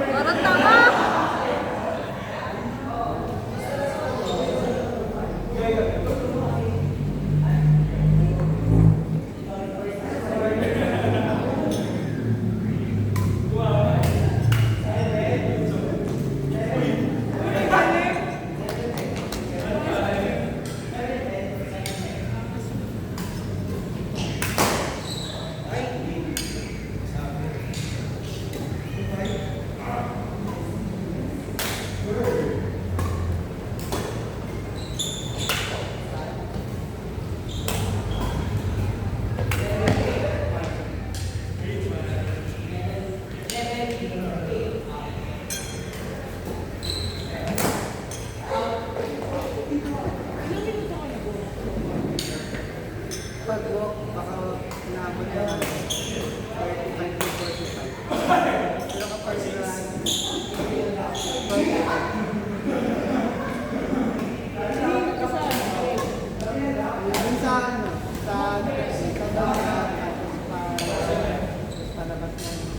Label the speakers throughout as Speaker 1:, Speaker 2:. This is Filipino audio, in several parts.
Speaker 1: Parang tama.
Speaker 2: Pag-walk, baka naabot na lang 35 to 45. Pero kapag run, 45. Yun sa ano, sa palabas ng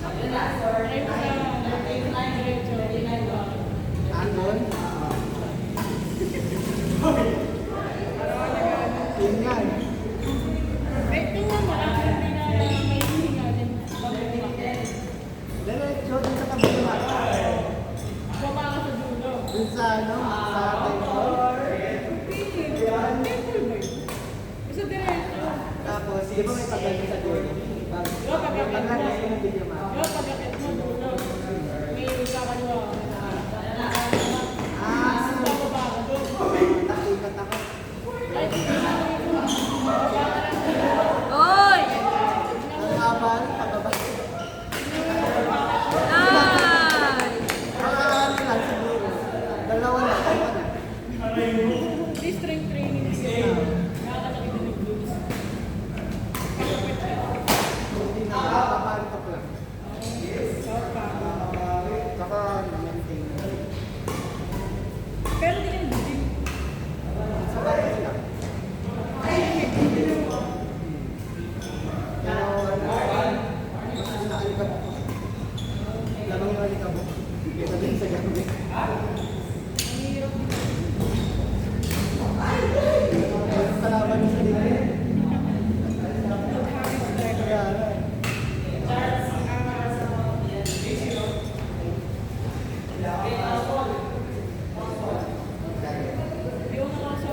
Speaker 2: Andon. Yun nga eh. Diretso din sa kabila. Dun sa ano, sa tapos, di ba may pagdating sa dulo? Pagdating sa video map. Takikat ako.
Speaker 1: Oy!
Speaker 2: Ang habang pagabas.
Speaker 1: Ay!
Speaker 2: Ang lang siguro. Dalawa na, tayo na.
Speaker 3: Strength training siya. Nakakalaki din ng glutes.
Speaker 2: Hindi na, papantok lang. Saka na-maintain.
Speaker 3: Pero di yung gym.
Speaker 2: Sa bahay lang. Pero mas naalikab ako. Lamang yung alikab ako. Kaya din sa gabi. Kalaban sa dito. Kaya
Speaker 3: Yung mga sa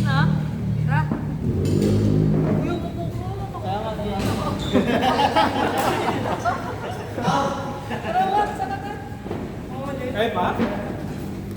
Speaker 1: Ha? Ra?
Speaker 3: Pero wag sa kata.
Speaker 4: Kaya pa?